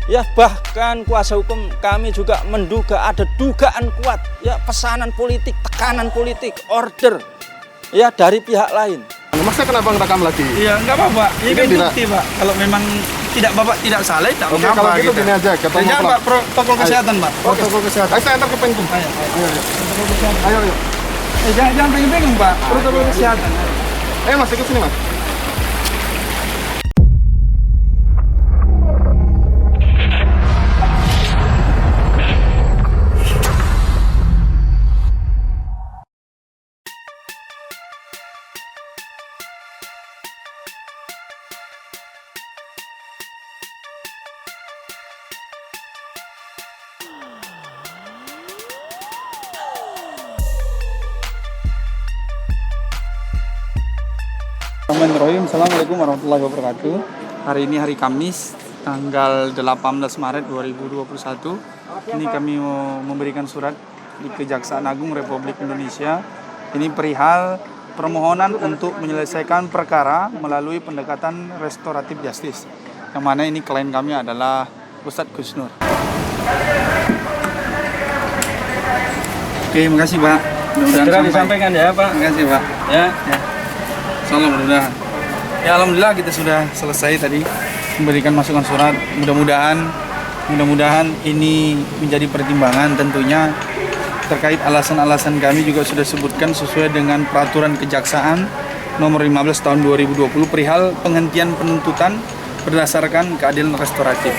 Ya, bahkan kuasa hukum kami juga menduga ada dugaan kuat ya pesanan politik, tekanan politik, order ya dari pihak lain. Masnya kenapa ngerekam lagi? Iya, enggak apa-apa. Ini kan tidak. bukti, Pak. Kalau memang Bapak tidak salah, tidak Oke, mengapa kalau gitu gitu. gini aja, ketemu Jangan, Pak, protokol kesehatan, Pak. Protokol kesehatan. Ayo saya antar ke Penkum. Ayo. Protokol kesehatan. Ayo. Jangan pengen-pengen, Pak. Protokol kesehatan. Ayo Mas, ikut sini Mas. Bismillahirrahmanirrahim. Assalamualaikum warahmatullahi wabarakatuh. Hari ini hari Kamis, tanggal 18 Maret 2021. Ini kami mau memberikan surat di Kejaksaan Agung Republik Indonesia. Ini perihal permohonan untuk menyelesaikan perkara melalui pendekatan restoratif justice. Yang mana ini klien kami adalah Ustadz Gusnur. Oke, makasih Pak. Segera disampaikan ya, Pak. Makasih Pak. Ya. Salam mudah-mudahan. Ya alhamdulillah kita sudah selesai tadi memberikan masukan surat. Mudah-mudahan ini menjadi pertimbangan tentunya terkait alasan-alasan kami juga sudah sebutkan sesuai dengan peraturan kejaksaan nomor 15 tahun 2020 perihal penghentian penuntutan berdasarkan keadilan restoratif.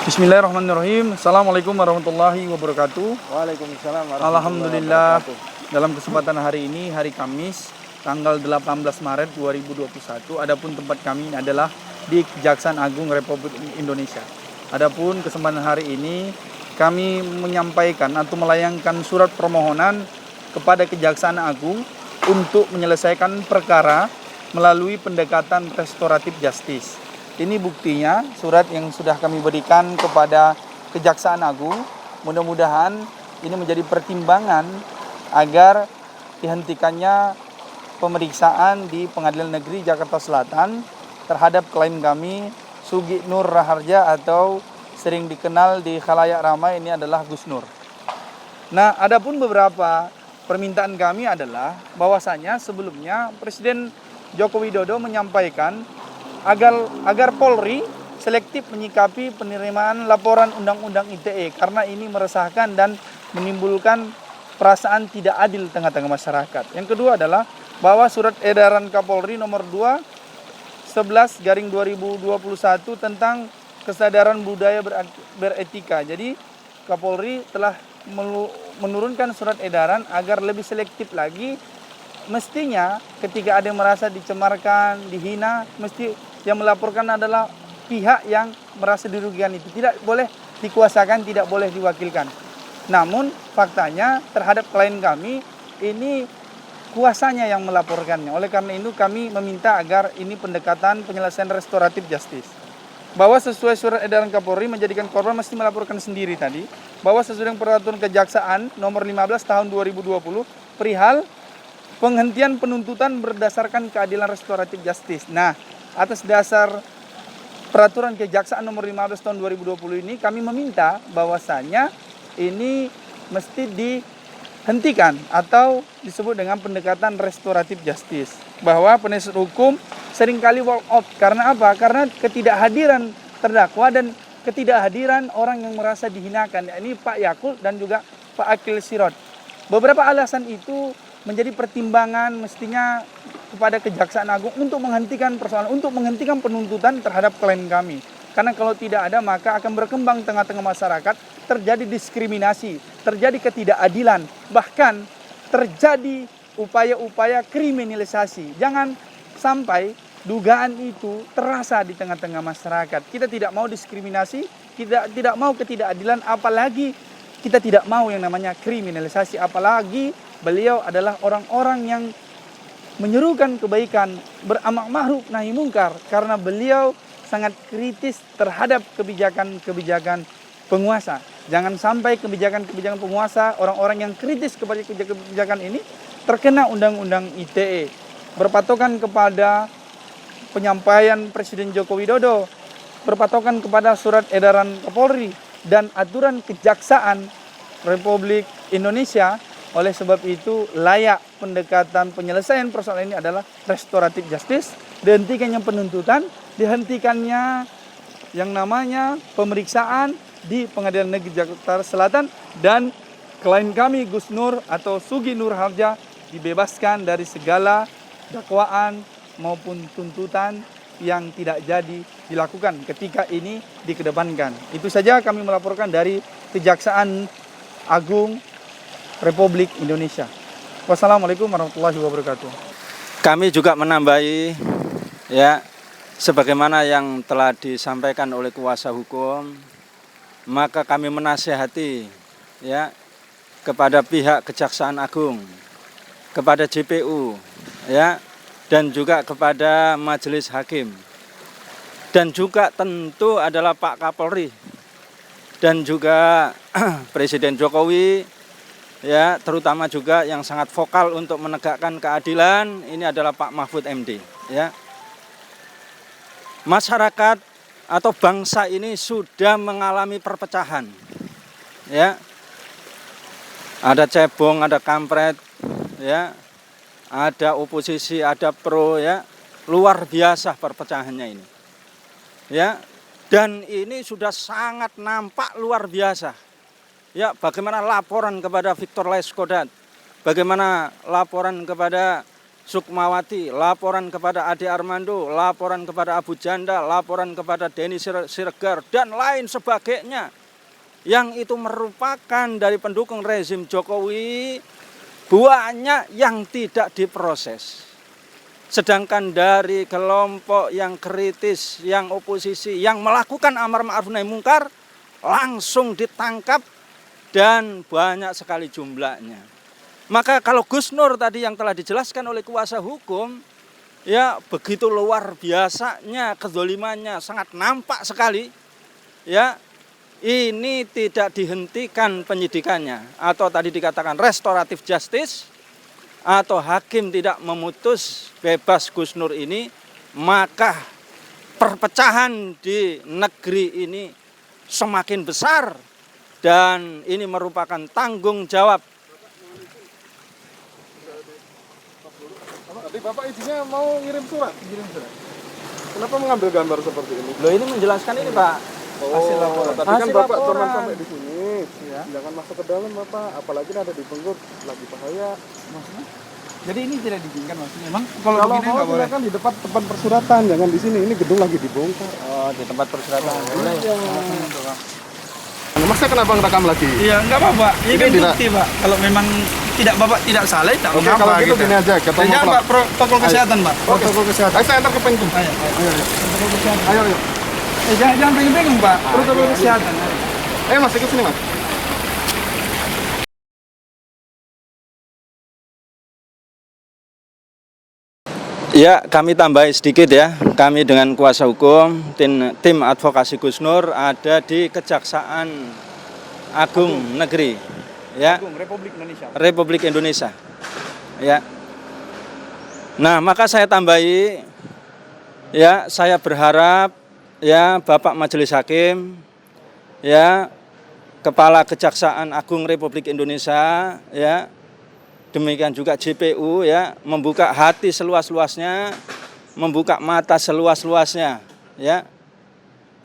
Bismillahirrahmanirrahim. Assalamualaikum warahmatullahi wabarakatuh. Waalaikumsalam warahmatullahi Alhamdulillah, wabarakatuh. dalam kesempatan hari ini, hari Kamis, tanggal 18 Maret 2021, adapun tempat kami adalah di Kejaksaan Agung Republik Indonesia. Adapun kesempatan hari ini, kami menyampaikan atau melayangkan surat permohonan kepada Kejaksaan Agung untuk menyelesaikan perkara melalui pendekatan restoratif justice. Ini buktinya, surat yang sudah kami berikan kepada Kejaksaan Agung. Mudah-mudahan ini menjadi pertimbangan agar dihentikannya pemeriksaan di Pengadilan Negeri Jakarta Selatan terhadap klien kami Sugi Nur Raharja atau sering dikenal di khalayak ramai ini adalah Gus Nur. Nah, adapun beberapa permintaan kami adalah bahwasanya sebelumnya Presiden Joko Widodo menyampaikan agar Polri selektif menyikapi penerimaan laporan Undang-Undang ITE karena ini meresahkan dan menimbulkan perasaan tidak adil tengah-tengah masyarakat. Yang kedua adalah bahwa surat edaran Kapolri nomor 2/11/2021 tentang kesadaran budaya beretika. Jadi Kapolri telah menurunkan surat edaran agar lebih selektif lagi. Mestinya ketika ada yang merasa dicemarkan, dihina, mesti yang melaporkan adalah pihak yang merasa dirugikan itu. Tidak boleh dikuasakan, tidak boleh diwakilkan. Namun faktanya terhadap klien kami ini kuasanya yang melaporkannya. Oleh karena itu kami meminta agar ini pendekatan penyelesaian restoratif justice. Bahwa sesuai surat edaran Kapolri menjadikan korban mesti melaporkan sendiri tadi. Bahwa sesuai dengan peraturan kejaksaan nomor 15 tahun 2020 perihal penghentian penuntutan berdasarkan keadilan restoratif justice. Nah, atas dasar peraturan kejaksaan nomor 15 tahun 2020 ini kami meminta bahwasannya ini mesti dihentikan atau disebut dengan pendekatan restoratif justice. Bahwa penasihat hukum seringkali walk out. Karena apa? Karena ketidakhadiran terdakwa dan ketidakhadiran orang yang merasa dihinakan. Ini Pak Yakul dan juga Pak Akil Sirot. Beberapa alasan itu menjadi pertimbangan mestinya kepada Kejaksaan Agung untuk menghentikan persoalan, untuk menghentikan penuntutan terhadap klien kami. Karena kalau tidak ada maka akan berkembang tengah-tengah masyarakat, terjadi diskriminasi, terjadi ketidakadilan, bahkan terjadi upaya-upaya kriminalisasi. Jangan sampai dugaan itu terasa di tengah-tengah masyarakat. Kita tidak mau diskriminasi, tidak mau ketidakadilan, apalagi kita tidak mau yang namanya kriminalisasi, apalagi beliau adalah orang-orang yang menyerukan kebaikan, beramak ma'ruf nahi mungkar, karena beliau sangat kritis terhadap kebijakan-kebijakan penguasa. Jangan sampai kebijakan-kebijakan penguasa, orang-orang yang kritis kepada kebijakan ini terkena Undang-Undang ITE, berpatokan kepada penyampaian Presiden Joko Widodo berpatokan kepada surat edaran Kapolri dan aturan Kejaksaan Republik Indonesia. Oleh sebab itu layak pendekatan penyelesaian persoalan ini adalah restoratif justice, dihentikannya penuntutan, dihentikannya yang namanya pemeriksaan di Pengadilan Negeri Jakarta Selatan, dan klien kami Gus Nur atau Sugi Nur Harja dibebaskan dari segala dakwaan maupun tuntutan yang tidak jadi dilakukan ketika ini dikedepankan. Itu saja kami melaporkan dari Kejaksaan Agung Republik Indonesia. Wassalamualaikum warahmatullahi wabarakatuh. Kami juga menambahi ya, sebagaimana yang telah disampaikan oleh kuasa hukum, maka kami menasihati ya kepada pihak Kejaksaan Agung, kepada JPU ya, dan juga kepada Majelis Hakim, dan juga tentu adalah Pak Kapolri dan juga Presiden Jokowi ya, terutama juga yang sangat vokal untuk menegakkan keadilan ini adalah Pak Mahfud MD ya. Masyarakat atau bangsa ini sudah mengalami perpecahan ya. Ada cebong, ada kampret ya. Ada oposisi, ada pro ya. Luar biasa perpecahannya ini. Ya. Dan ini sudah sangat nampak luar biasa. Ya, bagaimana laporan kepada Victor Laiskodat, bagaimana laporan kepada Sukmawati, laporan kepada Ade Armando, laporan kepada Abu Janda, laporan kepada Denny Siregar, dan lain sebagainya. Yang itu merupakan dari pendukung rezim Jokowi, banyak yang tidak diproses. Sedangkan dari kelompok yang kritis, yang oposisi, yang melakukan amar ma'ruf nahi mungkar, langsung ditangkap dan banyak sekali jumlahnya. Maka kalau Gus Nur tadi yang telah dijelaskan oleh kuasa hukum, ya begitu luar biasanya kezolimannya, sangat nampak sekali. Ya, ini tidak dihentikan penyidikannya, atau tadi dikatakan restoratif justice, atau hakim tidak memutus bebas Gus Nur ini, maka perpecahan di negeri ini semakin besar. Dan ini merupakan tanggung jawab. Tadi Bapak izinnya mau ngirim surat? Kenapa mengambil gambar seperti ini? Loh, ini menjelaskan ini Pak. Hasil laporan. Tapi kan Hasil Bapak laporan. cuma sampai di sini. Ya. Jangan masuk ke dalam Bapak. Apalagi ada di Bengkut, lagi bahaya. Maksudnya? Jadi ini tidak diizinkan maksudnya. Emang kalau Kalau begini mau nggak boleh? silakan di depan tempat persuratan, jangan di sini. Ini gedung lagi dibongkar. Oh, di tempat persuratan. Masa kenapa ngerekam lagi? Iya, enggak apa-apa. Ini kan tidak- bukti, Pak. Kalau memang tidak Bapak tidak salah, tidak Oke, mengapa kalau gitu gitu. gini aja, ketemu Jangan pelak- Pak, protokol kesehatan, Pak. Protokol kesehatan. Ayo saya antar ke Penkum. Ayo, Ayo. protokol kesehatan. Ayo. Jangan bingung-bingung, Pak. Protokol kesehatan. Ayo Mas, ikut sini Mas. Ya, kami tambahi sedikit ya. Kami dengan kuasa hukum, tim advokasi Gus Nur ada di Kejaksaan Agung Negeri ya, Agung Republik Indonesia. Republik Indonesia. Ya. Nah, maka saya tambahi ya, saya berharap ya Bapak Majelis Hakim ya, Kepala Kejaksaan Agung Republik Indonesia ya, demikian juga JPU ya, membuka hati seluas-luasnya, membuka mata seluas-luasnya ya,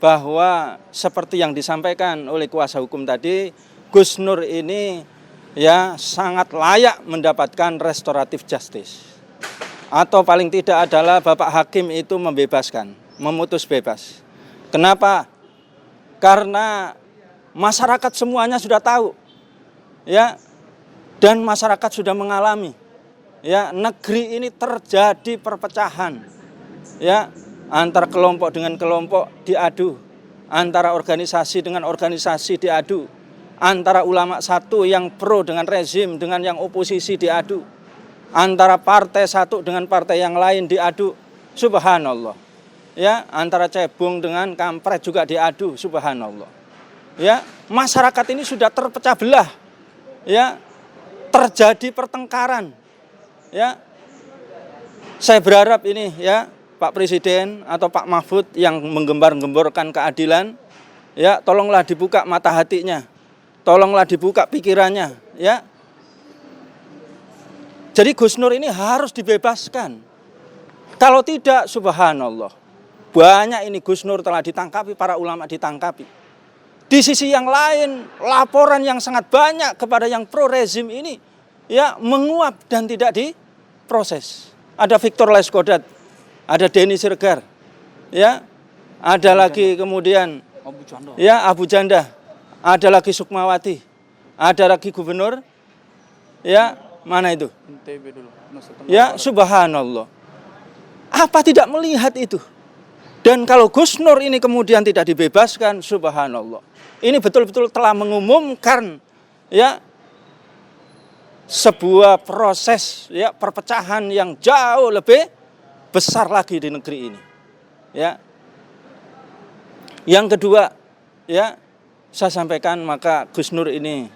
bahwa seperti yang disampaikan oleh kuasa hukum tadi, Gus Nur ini ya sangat layak mendapatkan restoratif justice. Atau paling tidak adalah Bapak Hakim itu membebaskan, memutus bebas. Kenapa? Karena masyarakat semuanya sudah tahu ya, dan masyarakat sudah mengalami ya, negeri ini terjadi perpecahan ya, antara kelompok dengan kelompok diadu, antara organisasi dengan organisasi diadu, antara ulama satu yang pro dengan rezim dengan yang oposisi diadu, antara partai satu dengan partai yang lain diadu, subhanallah ya, antara cebong dengan kampret juga diadu, subhanallah ya. Masyarakat ini sudah terpecah belah ya, terjadi pertengkaran ya. Saya berharap ini ya, Pak Presiden atau Pak Mahfud yang menggembar-gemborkan keadilan, ya tolonglah dibuka mata hatinya, tolonglah dibuka pikirannya, ya. Jadi Gus Nur ini harus dibebaskan. Kalau tidak, subhanallah, banyak ini Gus Nur telah ditangkapi, para ulama ditangkapi. Di sisi yang lain, laporan yang sangat banyak kepada yang pro rezim ini, ya menguap dan tidak diproses. Ada Victor Laiskodat, ada Denny Sirgar, ya, ada lagi kemudian ya Abu Janda, ada lagi Sukmawati, ada lagi gubernur, ya mana itu? Ya subhanallah. Apa tidak melihat itu? Dan kalau Gus Nur ini kemudian tidak dibebaskan, subhanallah, ini betul-betul telah mengumumkan ya sebuah proses ya perpecahan yang jauh lebih besar lagi di negeri ini. Ya. Yang kedua, ya saya sampaikan, maka Gus Nur ini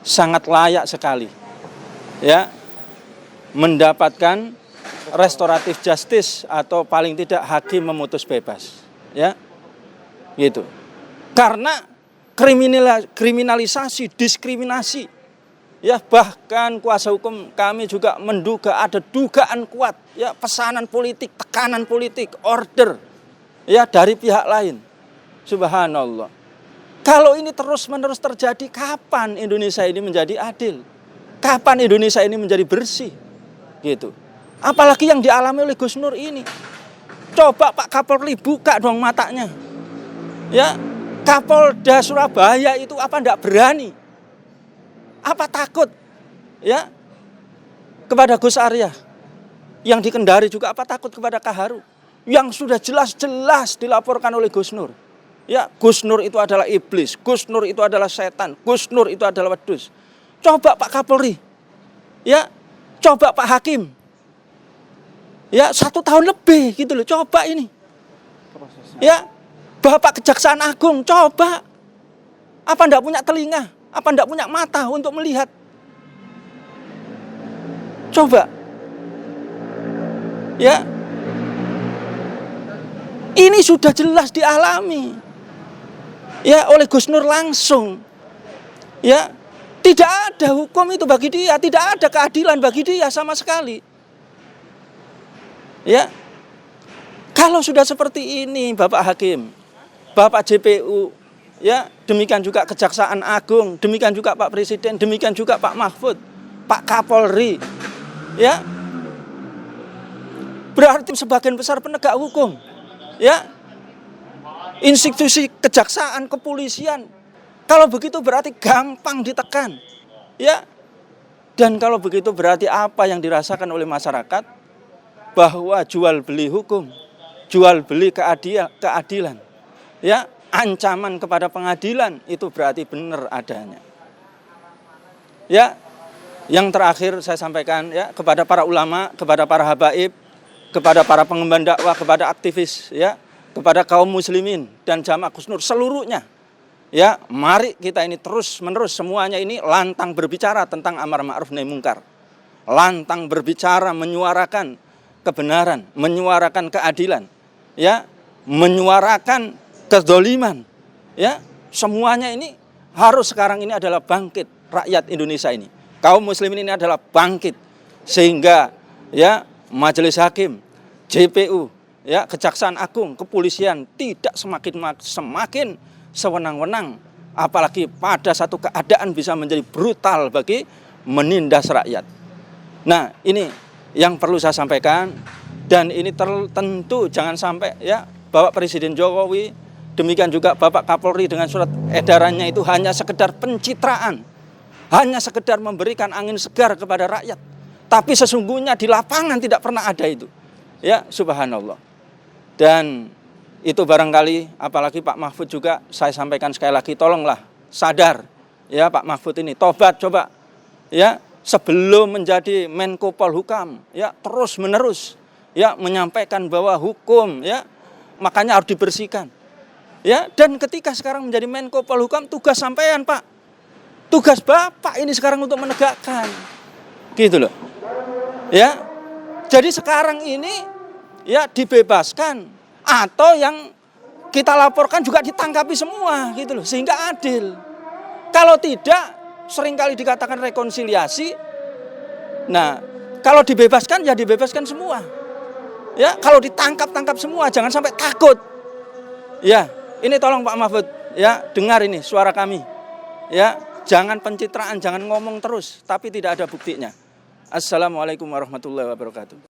sangat layak sekali ya mendapatkan restoratif justice atau paling tidak hakim memutus bebas, ya. Gitu. Karena kriminalisasi, diskriminasi, ya bahkan kuasa hukum kami juga menduga ada dugaan kuat, ya pesanan politik, tekanan politik, order, ya dari pihak lain. Subhanallah. Kalau ini terus-menerus terjadi, kapan Indonesia ini menjadi adil? Kapan Indonesia ini menjadi bersih? Gitu. Apalagi yang dialami oleh Gus Nur ini. Coba Pak Kapolri buka dong matanya. Ya, Kapolda Surabaya itu apa enggak berani? Apa takut? Ya. Kepada Gus Arya. Yang di Kendari juga apa takut kepada Kaharu? Yang sudah jelas-jelas dilaporkan oleh Gus Nur. Ya, Gus Nur itu adalah iblis, Gus Nur itu adalah setan, Gus Nur itu adalah wedus. Coba Pak Kapolri. Ya, coba Pak Hakim. Ya 1 tahun lebih gitu loh, coba ini. Ya, Bapak Kejaksaan Agung, coba. Apa enggak punya telinga? Apa enggak punya mata untuk melihat? Coba. Ya. Ini sudah jelas dialami. Ya, oleh Gus Nur langsung. Ya, tidak ada hukum itu bagi dia, tidak ada keadilan bagi dia sama sekali. Ya, kalau sudah seperti ini Bapak Hakim, Bapak JPU, ya demikian juga Kejaksaan Agung, demikian juga Pak Presiden, demikian juga Pak Mahfud, Pak Kapolri, ya berarti sebagian besar penegak hukum, ya institusi kejaksaan, kepolisian, kalau begitu berarti gampang ditekan, ya. Dan kalau begitu berarti apa yang dirasakan oleh masyarakat? Bahwa jual beli hukum, jual beli keadilan, ya ancaman kepada pengadilan itu berarti benar adanya. Ya, yang terakhir saya sampaikan ya kepada para ulama, kepada para habaib, kepada para pengemban dakwah, kepada aktivis, ya, kepada kaum muslimin dan jamaah Gus Nur seluruhnya. Ya, mari kita ini terus-menerus semuanya ini lantang berbicara tentang amar ma'ruf nahi munkar. Lantang berbicara, menyuarakan kebenaran, menyuarakan keadilan, ya, menyuarakan kezaliman, ya, semuanya ini harus sekarang ini adalah bangkit rakyat Indonesia ini, kaum muslimin ini adalah bangkit sehingga ya majelis hakim, JPU, ya Kejaksaan Agung, kepolisian tidak semakin sewenang-wenang, apalagi pada satu keadaan bisa menjadi brutal bagi menindas rakyat. Nah ini yang perlu saya sampaikan, dan ini tentu jangan sampai ya Bapak Presiden Jokowi, demikian juga Bapak Kapolri dengan surat edarannya itu hanya sekedar pencitraan, hanya sekedar memberikan angin segar kepada rakyat, tapi sesungguhnya di lapangan tidak pernah ada itu, ya subhanallah. Dan itu barangkali apalagi Pak Mahfud juga saya sampaikan sekali lagi, tolonglah sadar ya Pak Mahfud ini, tobat coba ya. Sebelum menjadi Menko Polhukam, ya terus menerus ya menyampaikan bahwa hukum ya makanya harus dibersihkan. Ya, dan ketika sekarang menjadi Menko Polhukam, tugas sampean Pak. Tugas Bapak ini sekarang untuk menegakkan. Gitu loh. Ya. Jadi sekarang ini ya dibebaskan, atau yang kita laporkan juga ditangkapi semua gitu loh, sehingga adil. Kalau tidak, seringkali dikatakan rekonsiliasi. Nah, kalau dibebaskan ya dibebaskan semua. Ya, kalau ditangkap semua, jangan sampai takut. Ya, ini tolong Pak Mahfud, ya, dengar ini suara kami. Ya, jangan pencitraan, jangan ngomong terus tapi tidak ada buktinya. Assalamualaikum warahmatullahi wabarakatuh.